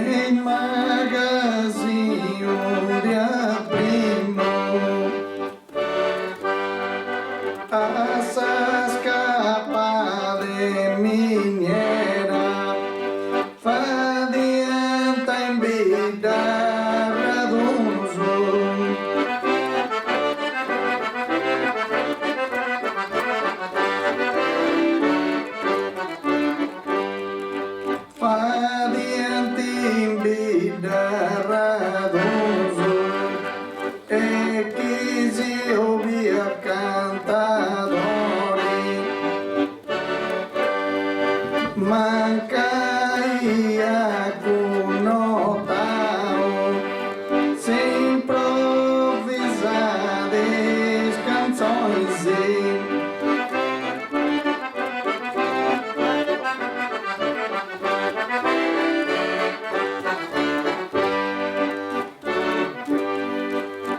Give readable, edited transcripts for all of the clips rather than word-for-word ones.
Em magazinho de primo, assas capa de minera, fadianta em vida radunzo. Fadiante in vida radunzo, e chi si ovvia cantadori, mancaia cunotao, se improvisades canções.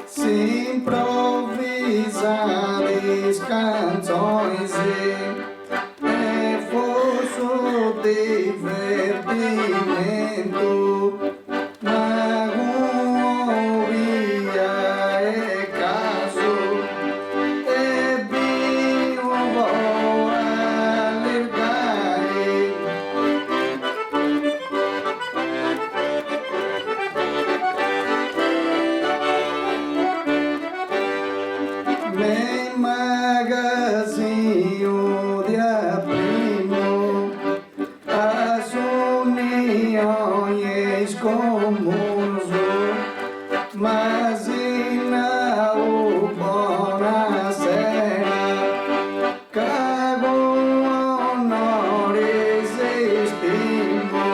Se improvisades canções é forço divertimento, na via é caso, é binho boa lergai. Em magazinho de primo, as uniões comuns, mas na o bona cena, cago honores estimo.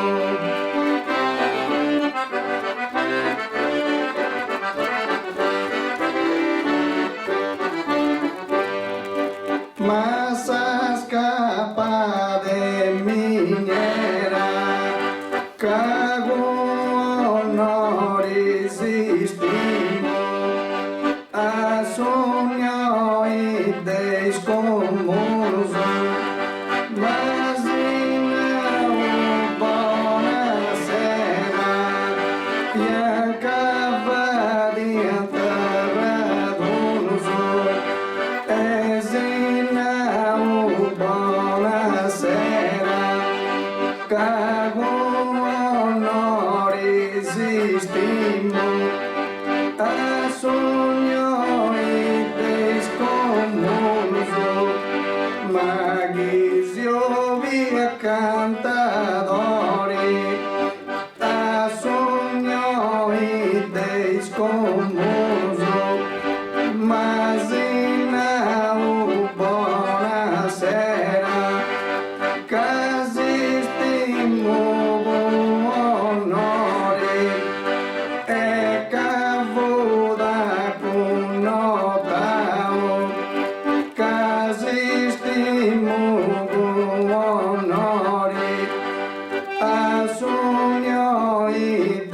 Massas capa de minera, cago honores estimo, as uniões comuns, mas não bona cena, e acaba de entrar radunzo, cago honores estimo, as uniões comuns, magis e ovia cantadori, as uniões comuns, mas não bona cena, e cavo da cunotao, casistimo honore, as uniões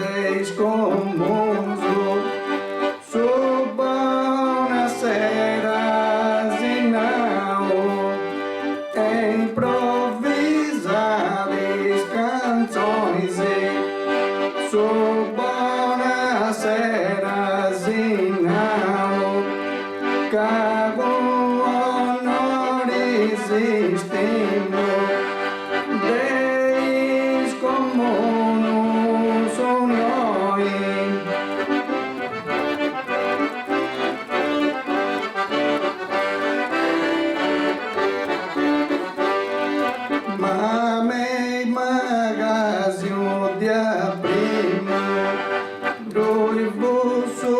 comuns, su bona sera zinao, improvisades canções, su bona sera zinao, cago honores estimo, deis comuns uniões. Mamei magazinho de primo, ruivoso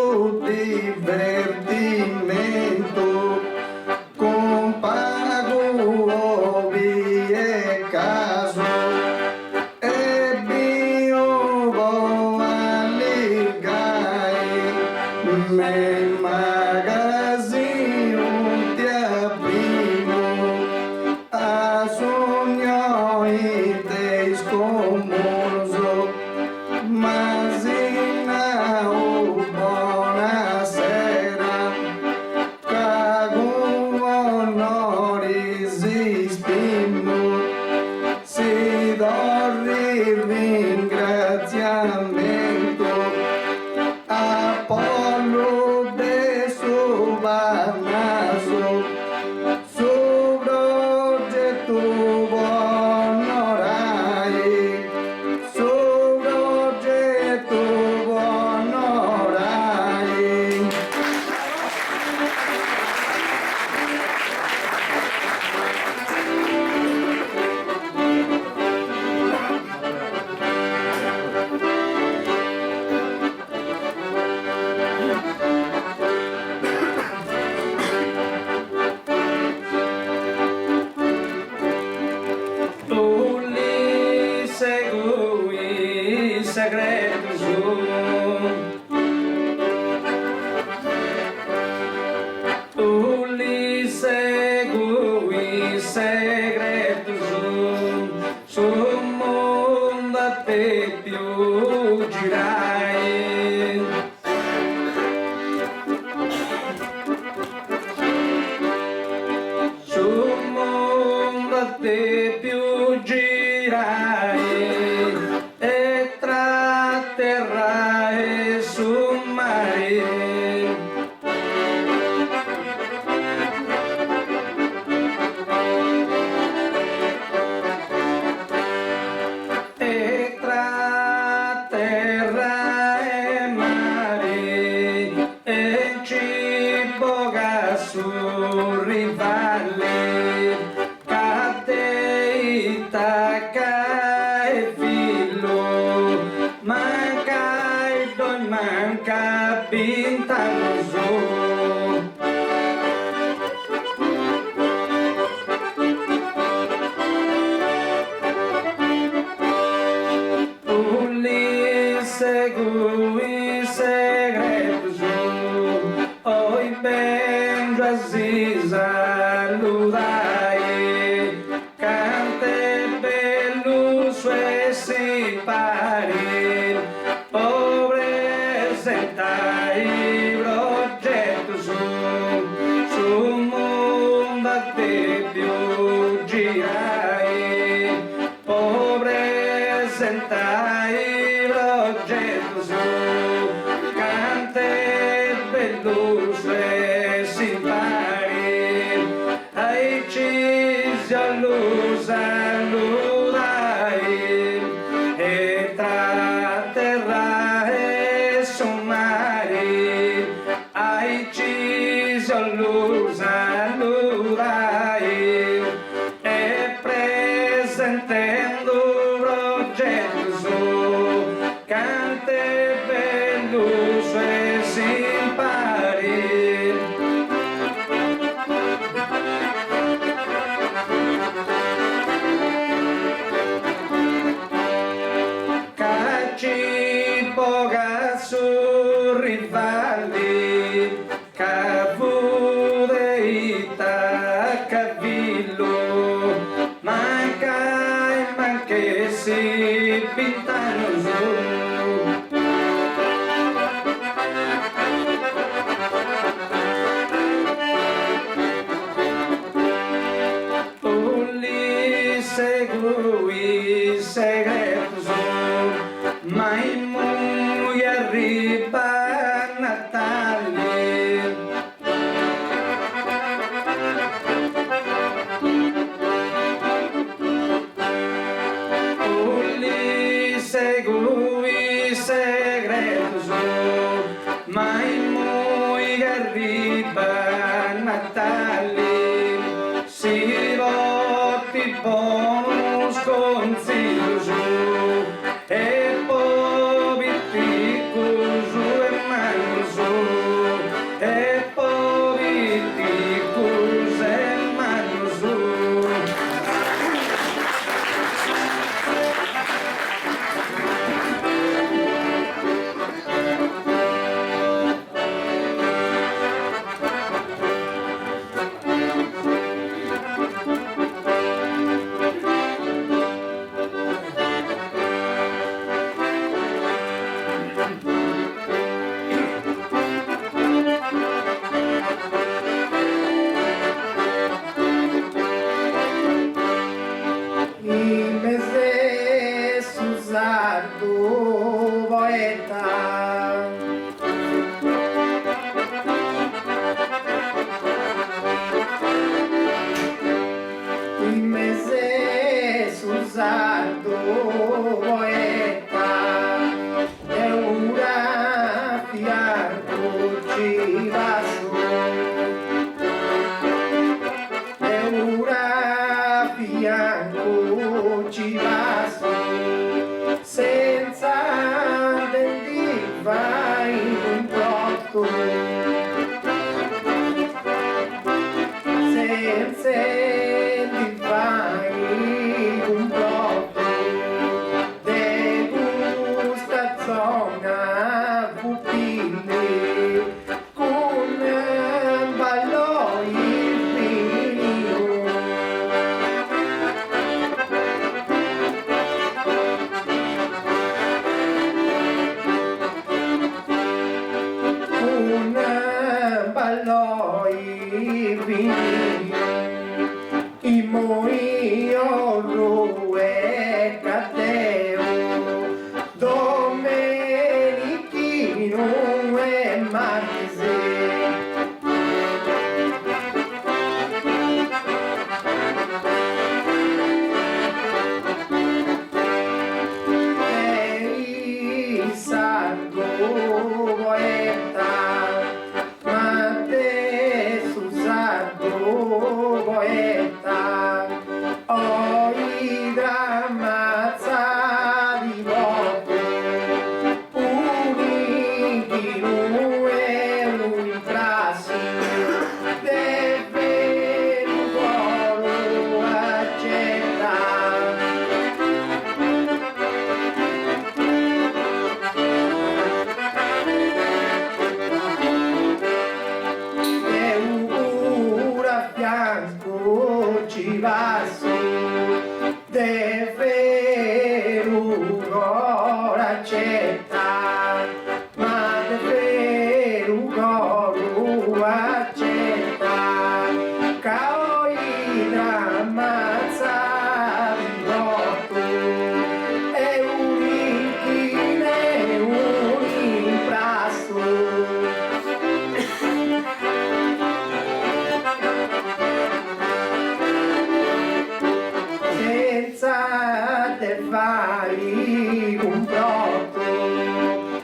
divertimento, com pago houve é caso, é binho boa ligai, mei magazinho de primo, as uniões comuns, lamento, Apolo de Subanaso, Subroje tuvo norai, Subroje tuvo norai. Segredos e segredos mundo te più girai mundo te più girai e tra terra e su mare. E tra terra e mare e cibo su rivale cadeita cai filo manca e doi manca bintanoso. Segui segredos, oi bem Aziza Ludai, cante bello sue si pari, presentai progetto su mondo te più girai, presentai cante bellus e simpari ai cisi all'us alludai e tra terra e sommari ai cisi all'us alludai e presentendo progetto cante bellus e simpari caci boga su rivali cavudeita cavillo manca e manchesi pintanoso. Segui segredos, mai muy arriba Natale. Segui segredos, mai muy arriba Natale. Si voti bonus consiglios e politicos e manos e politicos e manos. zona pupille con ballo il vino. Con ballo il vino. I moio rue cateo Domenichino e Marchese e sardo poeta ma te su sardo poeta ho i drammazzati volte uniti e unifrasi deve un coro accettare e un cura a fianco ci va su deve un coro accettare ma deve un coro accettare cao i drammazzati notte e un inchine e un imprasto senza te fai un brotto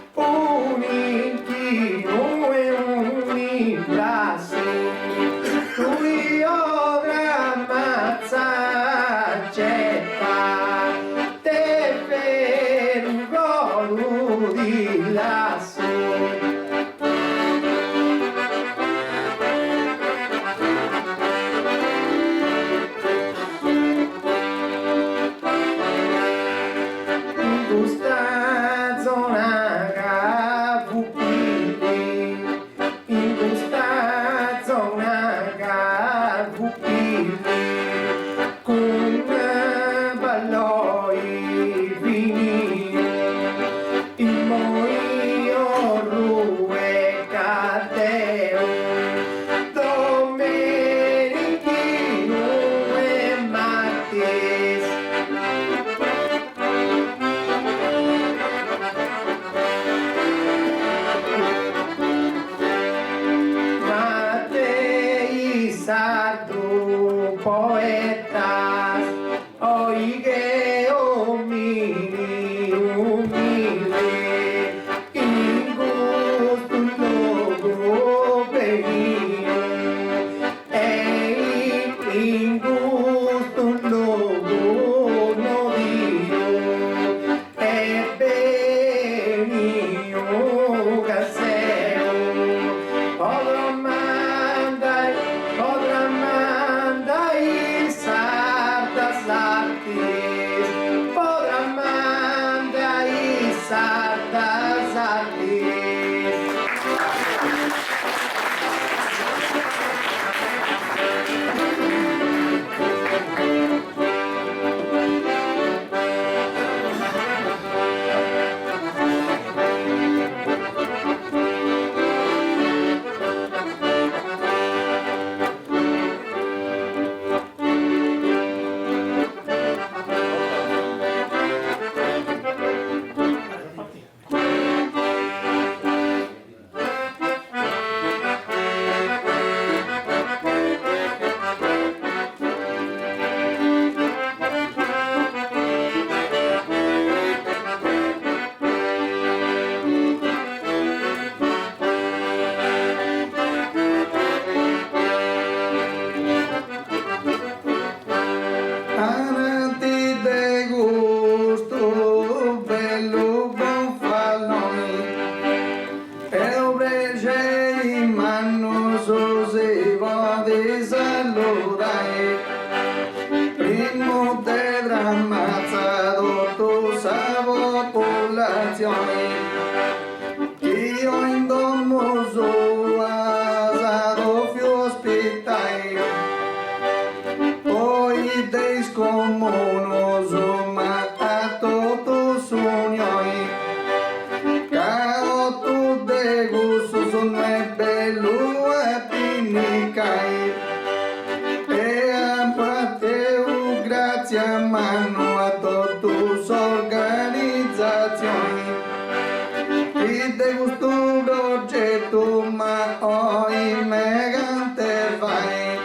de gusto d'oggetto, ma oi megante vai.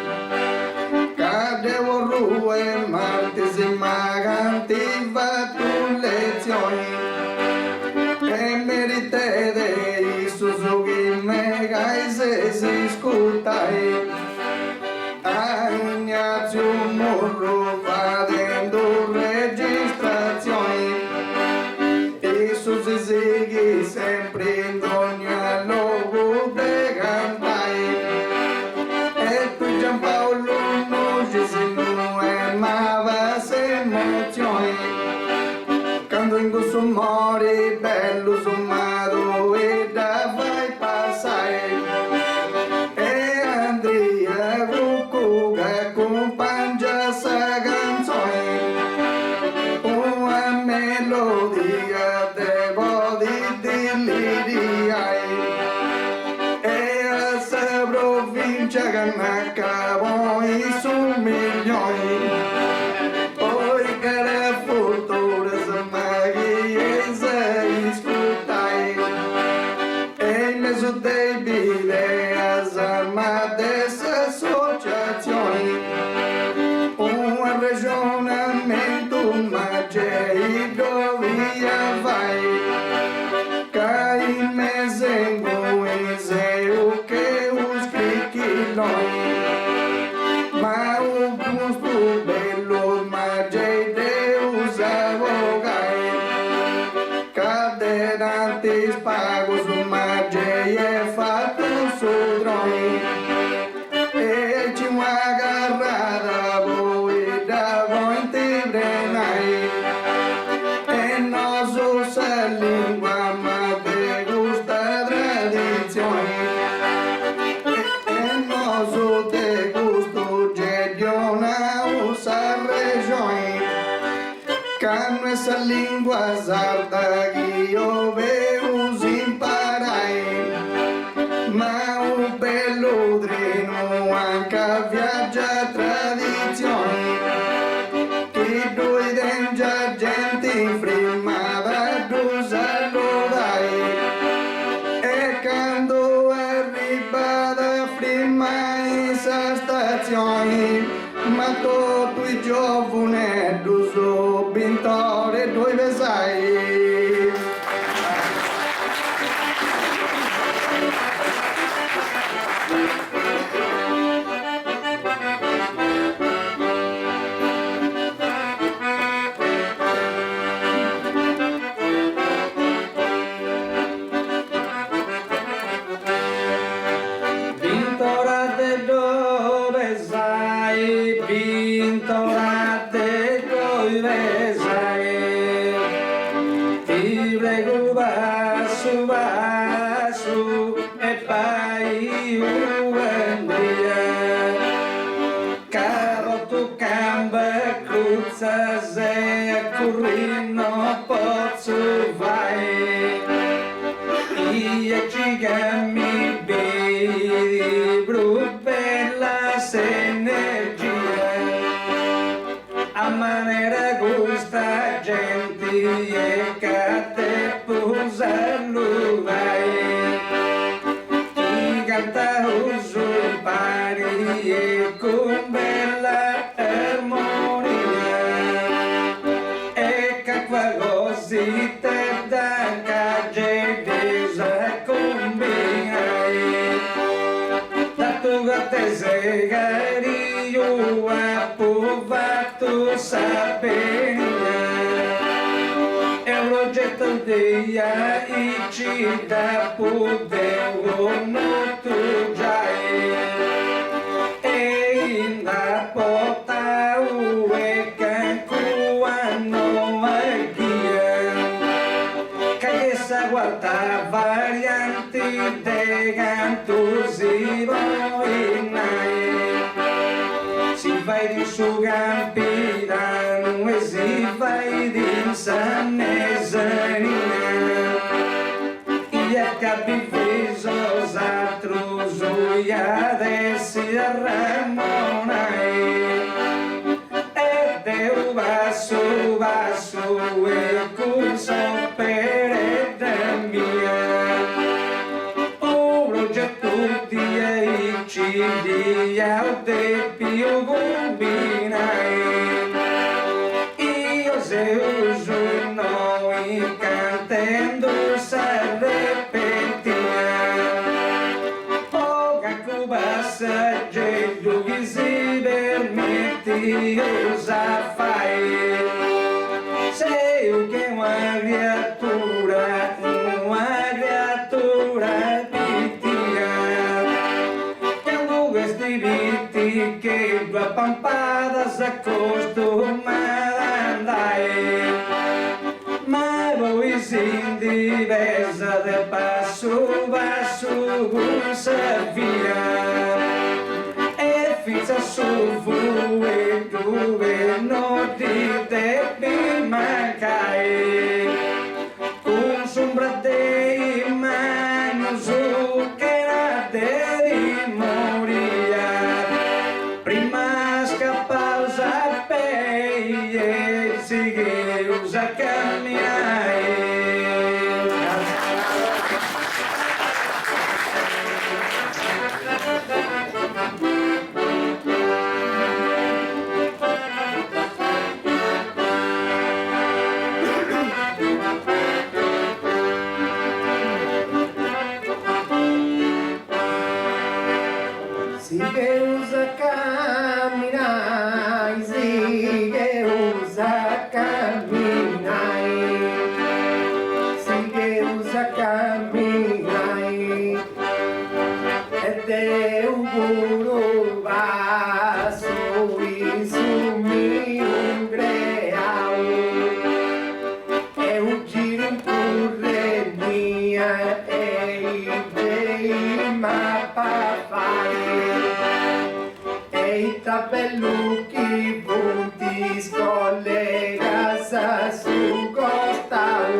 Cadevo rue, martesi maganti, va tu lezioni. E merite dei Suzuki megai se si scutai. A Ignazio Morro fazendo registrazioni. E Susi Zighi sempre in ogni logo de cantai. E tu Giampaolo Gesù e mavas emozioni. Quando in questo mori bello sommato e da vai passare. E Andrea Cucuga accompagna sa canzone. Una melodia de body dell'idea. E a sa provincia che m'accavo i su milioni. Poi che la fortuna sa maghi e sei scutai. E in mezzo dei bides armate associazioni. Un ragionamento ma c'è dove vai. Che in mezzo in poesia che uscrichi noi. Ma un gusto bello ma c'è Deus avogai. Cadenantes pagos ma c'è è fatto su droni. E ci agarrada voi da voi ti brenai. E non usa lingua ma te gusta tradizioni. E non so te gusto gediona usa regioni. Cano essa lingua sarda che io veus imparai. Ma un bello dreno anche viaggia tradizioni. Che due dengia gente in prima va d'usarlo dai. E quando arriva da prima in sa stazione. Ma tutto i giovane d'uso pintore dove sai. Pintorate dove sai, pintorate dove sai. Ti prego va su e fai un dia. Caro tu camba cruzza se a currino pozzo vai. E ci chiami vedi bella s'energia. A manera gusta gente e che te posarlo vai. Chi canta uso pari e con bella armonia. E che qualcosa te da cagedesa combinai. Dato che te segari io approvato sapere. E un progetto di ci da potevo non tu già. E in da porta ue che cuano e chia. Che sa guarda varianti de cantusivo in si vai di su campirano e si vai di Sannesania. E capiviso altros e adesso ramonai. E Deu vasso e curso per mia. o te più combinai. Io se uso noi cantando s'arrepentia. O che passaggio che si permetti usa fai. Sei che una creatura pittia. Quando questi vitti che va pampada s'accostuma andai. Ma voi si divesa del passo con sa via. E finza su voi dove non ti devi mancare. Con sombra dei mani su che la devi morire. Prima scappa usa e si che usa camminare. Si che usa camminai, si che usa camminai, si che usa camminai, ed è un puro vaso su mio greau, e un giro in currenia e dei mappa fai. Ei tabellucchi punti scollegas su costau,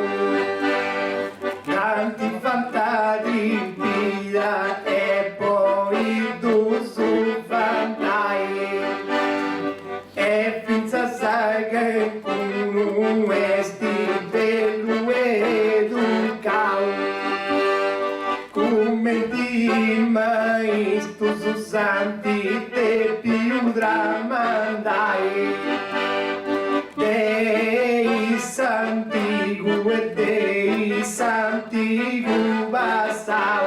tanti fantadi in pila e poi tu su fantai. E finza saga con un bello educau, come di mais tu santi te più dramandai. Dei santi e dei santi basau,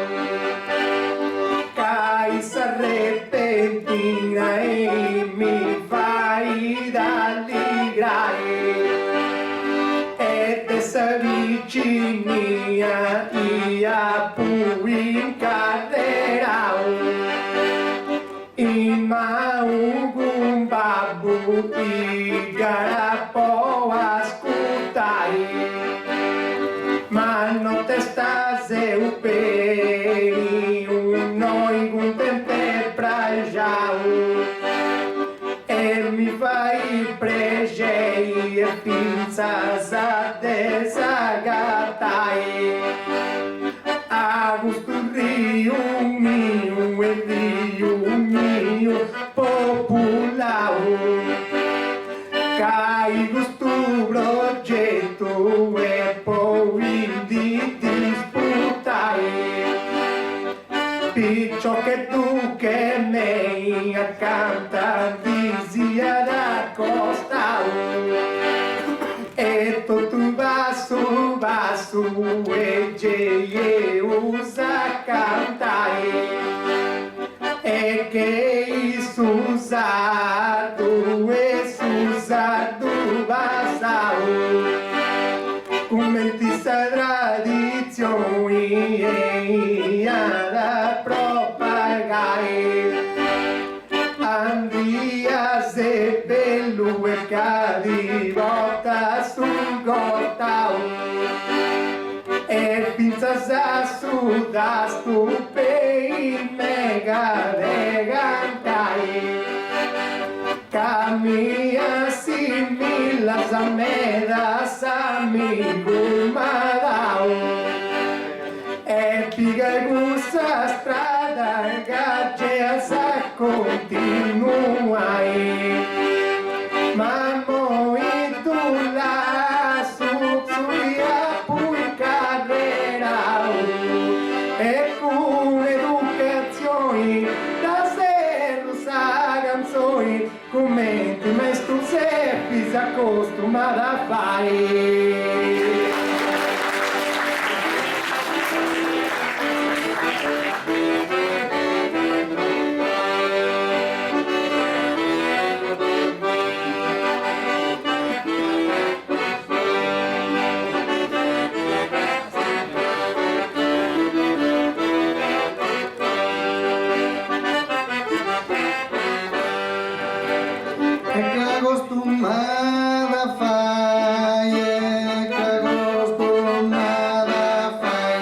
cai s'arrepentina e mi fai d'alligrai. E te s'avvicinia ia pui incarrerau, ima un babbu i garapo ascoltai. Ma non te stase uperi un noi un tempe prajau, e mi fai pregei e pinzas a desagatai. Augusto Rio mio e Rio mio populau, cai gusto progetto e poi di disputai. Piccio che tu che me accanta dizia da costau, e tu vaso e ge usa cantai. E che isso usado e usado vasau, come ti sa tradizioni e da propagai. Andia se bello e cadi volta sul gotau, e pinzas a suda stupei mega vegantai. Caminha similas a medas amigo madau, e piga gusta strada gaggeas a continuai. Mammo e tu la suia pui carrera, e con educazione da zero sa che acostumada fai, che acostumada fai,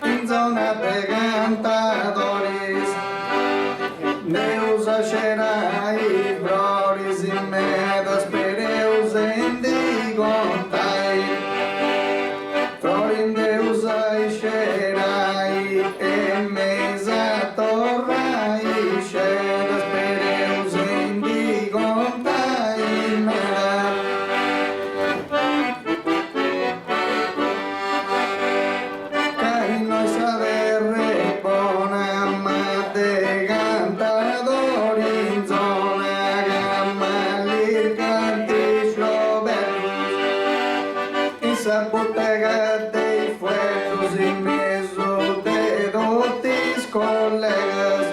in zona de cantadores, Deus acerai, flores e medas, pereus em digontai, florin Deus acerai, e mesa torrai, chedas, pereus em digontai, mera. Cai noisa de repona, mate cantador in zona gamma lir canti schroberus in sa bottega dei fuegos in mezzo de dotis colegas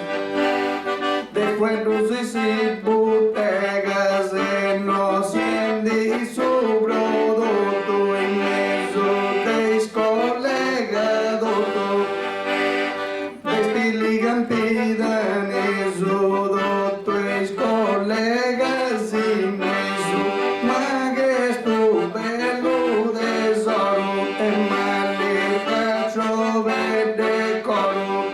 de fuegos y si botegas e no siendi su producto in mezzo deis colega dotto Desti ligampida neso dotto eis colegas in mezzo ma che stu bello tesoro e male faccio vede coro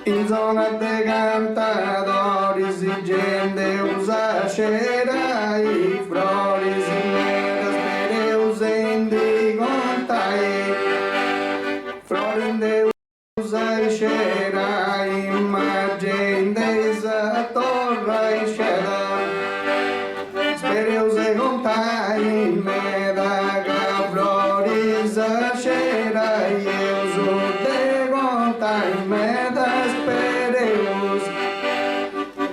in zona de cantadores e gente usa cerai, flores e medas, pereus em digontai, flores Deus ai cerai, ma gente sa torrai ceda, pereus e contai, medaga, flores a cerai, uso de contai, medas, pereus,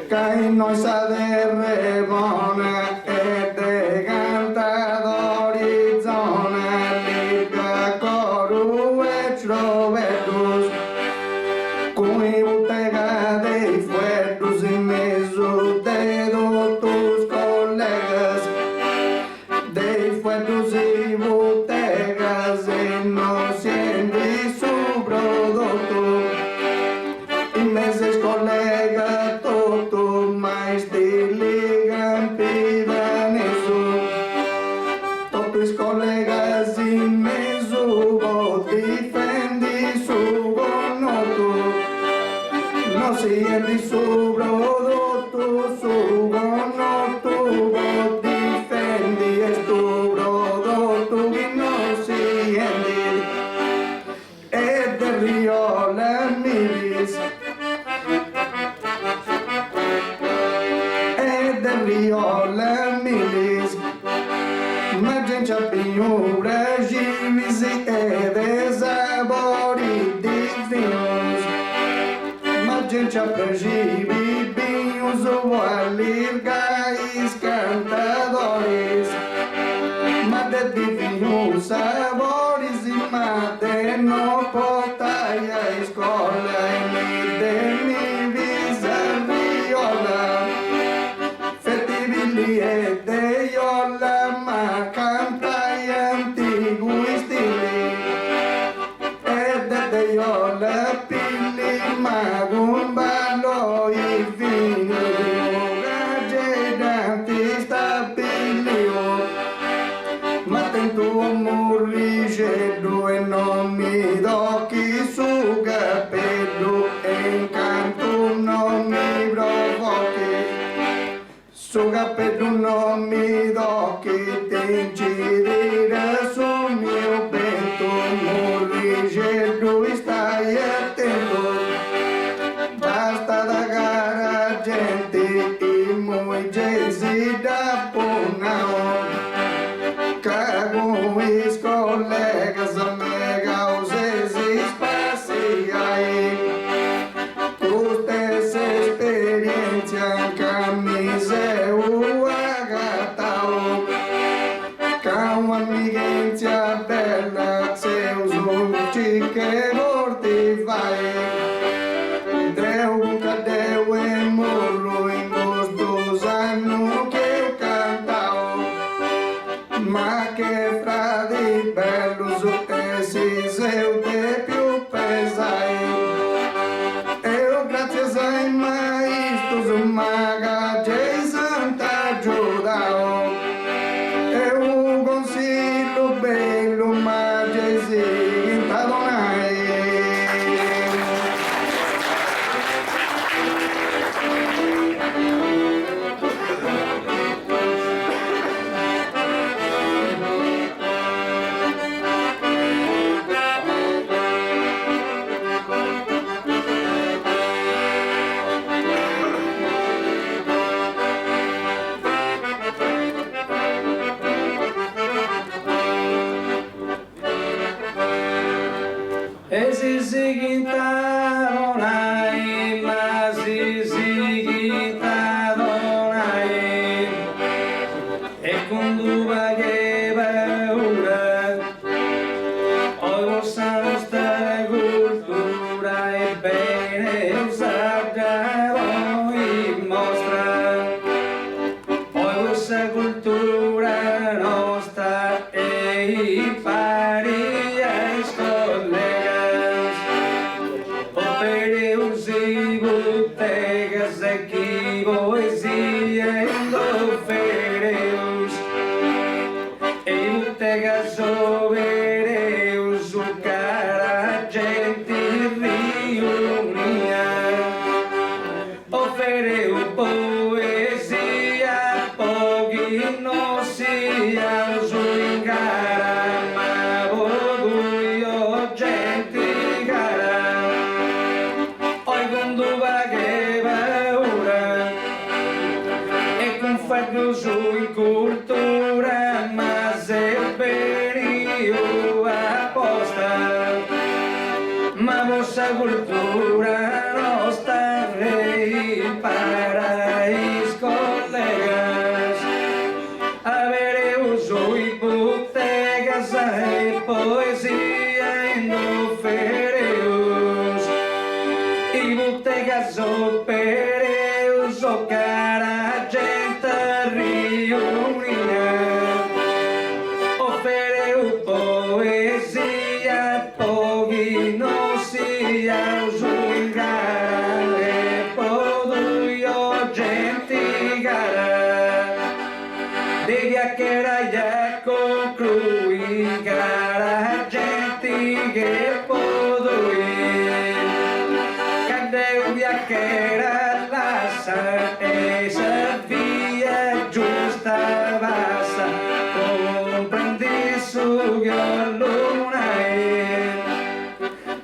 cai noisa de rebona e de cantadori zona liga coru e trovetus cui bottega dei fuerdos in mezzo de dotus colegas dei fuerdos e botegas e no siendi su prodotto in meses colega toto mais te ligam pida neso totus colegas in meso vo difendi su gonoto no siendi su prodotto su gonoto vo difendi estu prodotto che no siendi e de riola miris e de riola miris ma gente pinhura givis e de sabori divinos ma gente givi vinhos o alirgais cantadores ma de divinos sabores e ma de no potai a escola e mi de mi visa viola fetibili e de iola ma cantai antigui stili e de iola pilli ma gumballo i fini gaggedanti stabilio ma tento morrigedo e non mi docchi su capello e incanto non mi provochi su capello non mi docchi ti incidere sul mio petto morrigedo e stai attento basta da cara gente e moi gesi da ponao cago is colegas amigas espaciais tus experiencia en camisa agata que morti vai. Deu, cadeu e morro em os 2 anos que eu cantavo. Ma che fra di bello su esses eu te più pesai. Eu graças ai maestros maga Jason t'aggiudao. Eu consiglio bello ma Jason t'adonai. Esi sigita donai, ma si sigita donai. E conduva che paura, oi vostra nostra cultura e bene usata voi mostra. Oi vostra cultura nostra e impari a escollegas. Opereus e botegas aqui, poesia e ofereus. E botegas overeus, o cara a gente reunia. Ofereu poesia, pochi non sia su in gara, ma orgoglio gente cara. Oi conduva che paura, e con farlo su in cultura, ma se perio apposta. Ma vostra cultura nostra rei paraís colegas. Avere uso i botegas e poesia in ofereus. I botegas opereus, o cara gente reunia. Ofereu poesia, pochi non sia uso in gara e poduio gente gara. De chiacchiera già conclui gara gente che podui. Cadeu chiacchiera lascia e se via giusta basta. Comprendi su che luna è.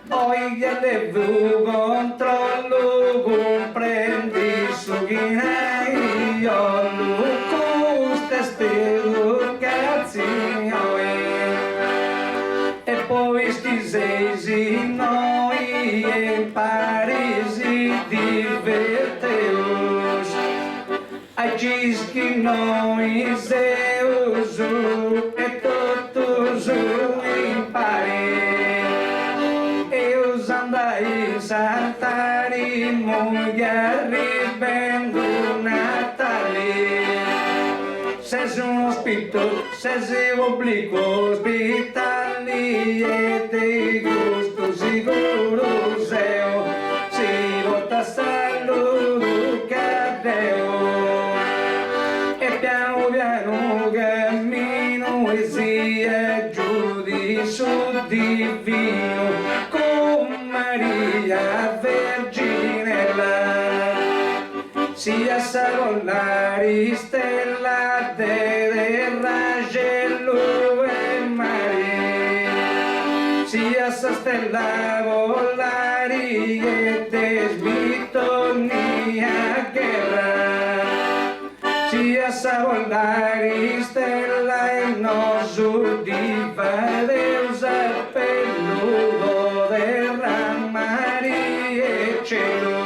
Poi che devo controllo, comprendi su che hai. Io lo custa spero cazzi e poi sti sei noi in Parisi diverteus. Ai cischi noi Zeus e totus impari. E os andai saltari moglie rivendo Natali. Se sono spinto, se si obbligo ospitali e te gusto sicuro seo. Si vota saluto cadeo. E piano piano cammino e sia giudice divino con Maria Verginella. Sia salolari stella de ragello e mare. Sia sa stella volari e te sbitonia guerra. Sia sa volari stella e nosso diva Deus appelluto derramari e cielo.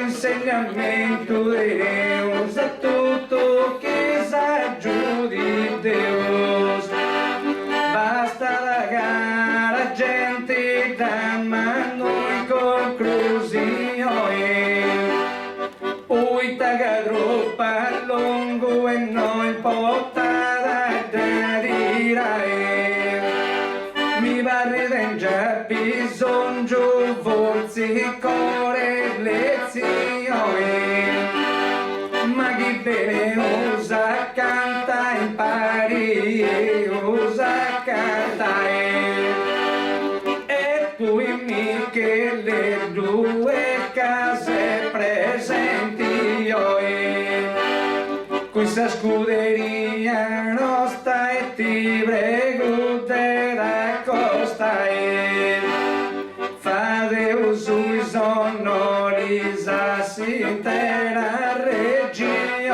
Insegnamento de Deus é tudo que ajude Deus. Basta largar a i barri d'engia bisogno forse core lezioni, ma chi bene usa canta impari usa cantare, e poi miche le due case presenti io, questa scuderia nostra e ti prego te raccostai, fate uso i sonori s'intera regione,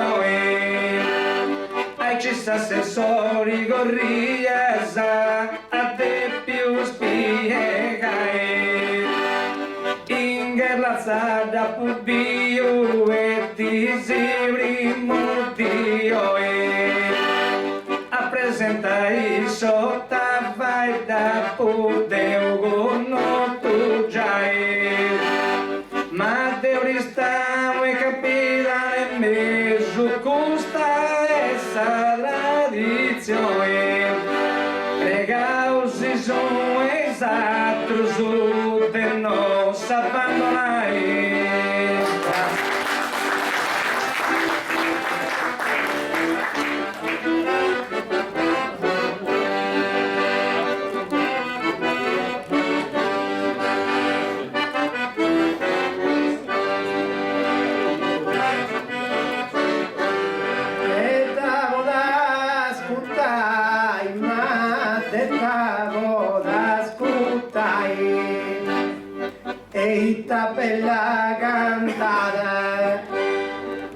ai ci sta assessori corrias a te più spiegai, ingerlazzata pubio e ti si primordio a presentai sotto vai da podeu con tu già, ma devi stare capire messo questa essa tradizione, regausi sono esatto su te non s'abbandonare. Eita bella cantata,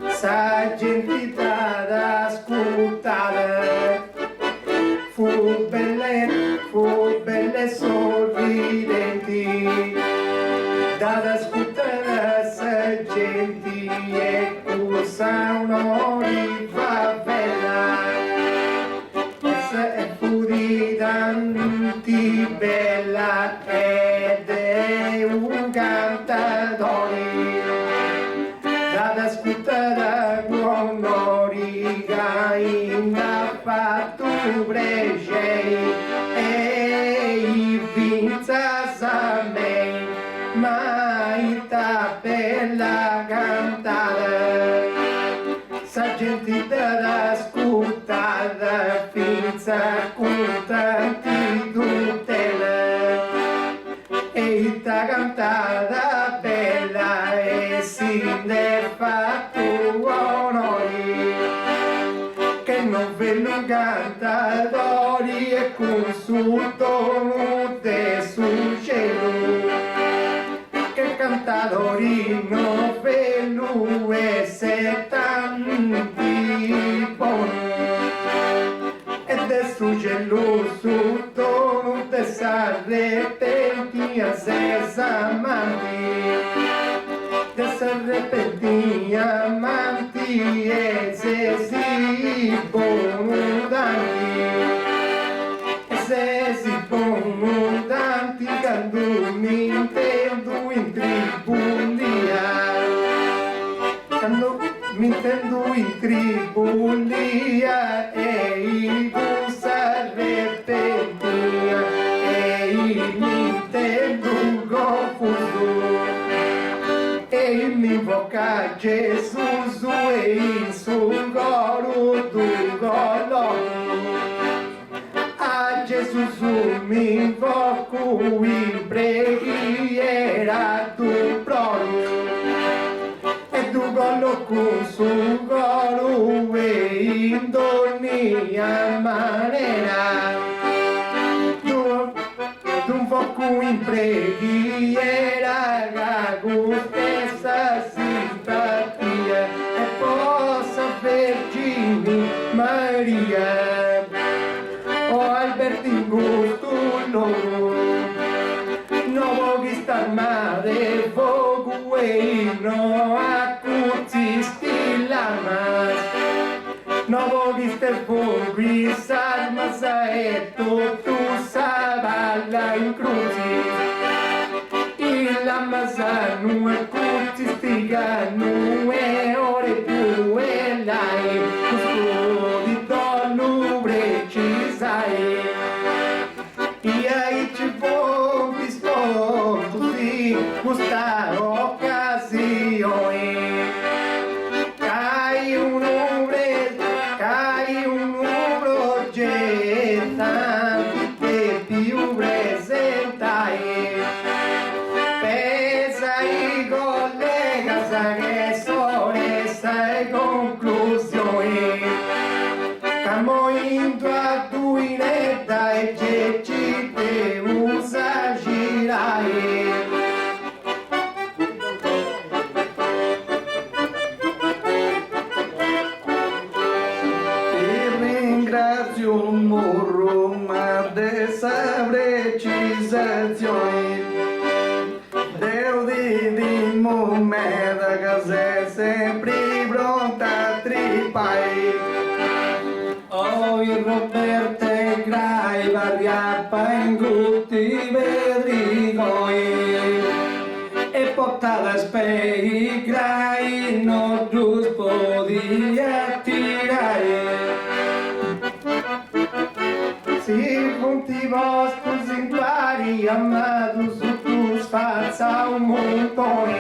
sa gente da ascoltare, fu belle sorridenti, da ascoltare sa gente e cosa onori fa bella, se fu di tanti bella ed è un cantadore, da ascoltare quando riga in da fatto pregei e vinza sa me, ma ita bella cantare, sa gente da ascoltare finza contenti tutela, eita cantata bella e si ne fatto onori, che non vedo cantatori e consulto te sul cielo, che cantatori non vedo e se tanti buoni, e te sul cielo sotto non te s'arrepenti a se amanti, te s'arrepenti amanti e se si buonanti, e se si buonanti quando mi intendo in tribulia, quando mi intendo in tribulia e i s'arrepentia e mi intendo confuso e mi invoca Gesù e il suo coro tu colo, a Gesù mi invoco in preghiera tu proro, e tu collo con su coro e in ogni maniera tu invoco in preghiera con stessa simpatia e possa Vergine Maria o Albertin Gustullo no voglio star male voglio e no accuzisti lamas no voglio star voglio sarmas e tu saballa in cruci il lamasano e accuzisti gano e ore più e lai custodi dolore ci sai e ai ci presentai. Pensai collegas che sono queste conclusioni. Camo in tua duinetta e che ci te usa girai. Ringrazio un morro ma dessa precisazione Deu di momento che sei sempre pronta a tripare Oi Roberte grai variappa in tutti vedrigoi e portata spei grai non dus podi attirare. Si punti vostros in pari amados tu sfazza un montone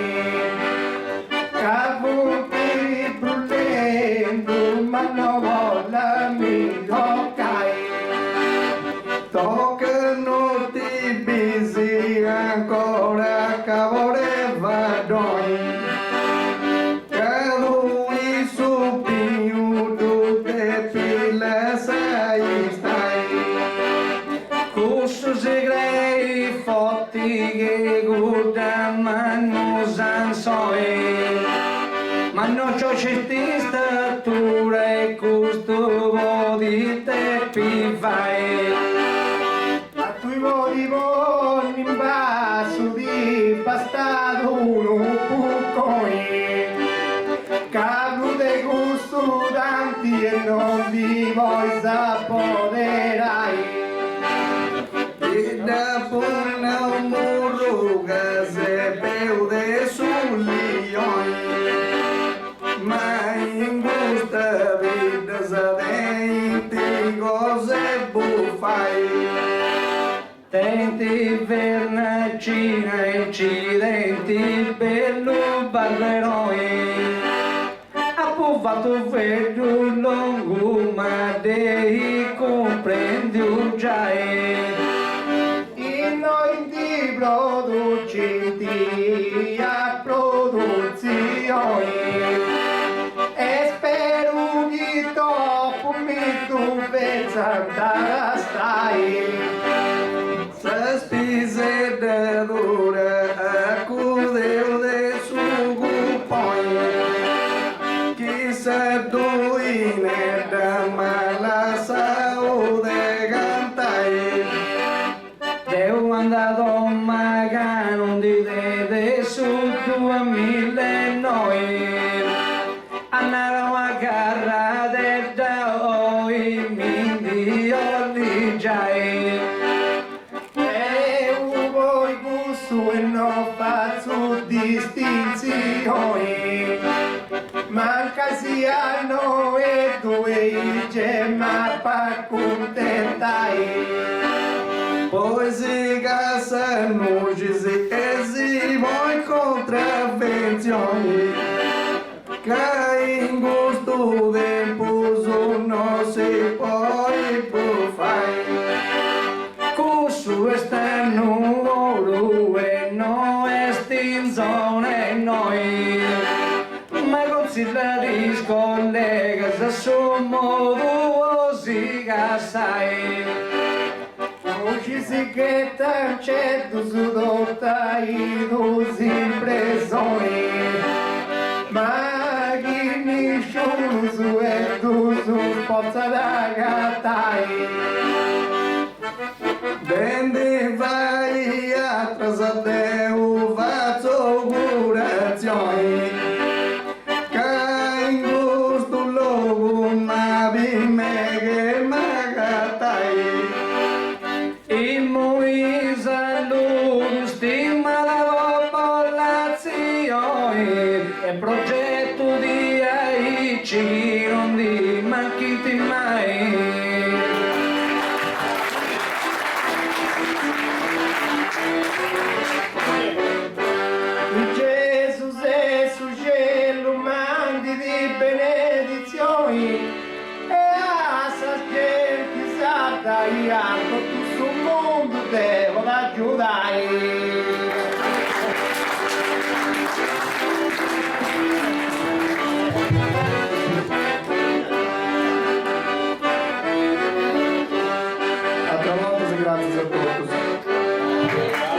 Cavunti brulendo ma non vola mi toccai Toccano ti bisi ancora cavore vadoi Cadu i supiu tutte pile sei stai Cussus e grei fotti che guardano sansoi ma non c'ho certi statura e custo di te pivai. A tui voli voli in basso di bastato uno puccoi Cavolo de gusto tanti e non di voi s'appoderai Da buona un morro che se peude sul lioi Ma in questa vita sapenti cose buffai Tenti vernacina incidenti bello barberoi Approvato vedo lungo ma dei comprendi già In noi di producenti a produzioni E spero che dopo mi tu pensata stai Se spise da dura accudeu de su gupoi Chissà duine da mala saúde cantai Devo andato magari non di te su 2000 noi Andarono a garra del da oi mi di giai E vuoi gusto e non faccio distinzioni Manca siano e due gemma per contentai Poi si cassano ci si e si vuoi contravvenzioni Che in questo tempo non si può fare Cusso esterno oro e no estinzione noi Ma consideri collega se sono due sai Oggi si che c'è tu su dotta i tuoi impressioni Ma chi mi scioglie su e tu su forza da gattai Dende vai atrás até o vaso curazioni Che in gusto logo ma bime che magatai E Moisa loro stima la popolazione E progetto di aici non di manchiti mai Até logo e graças a todos.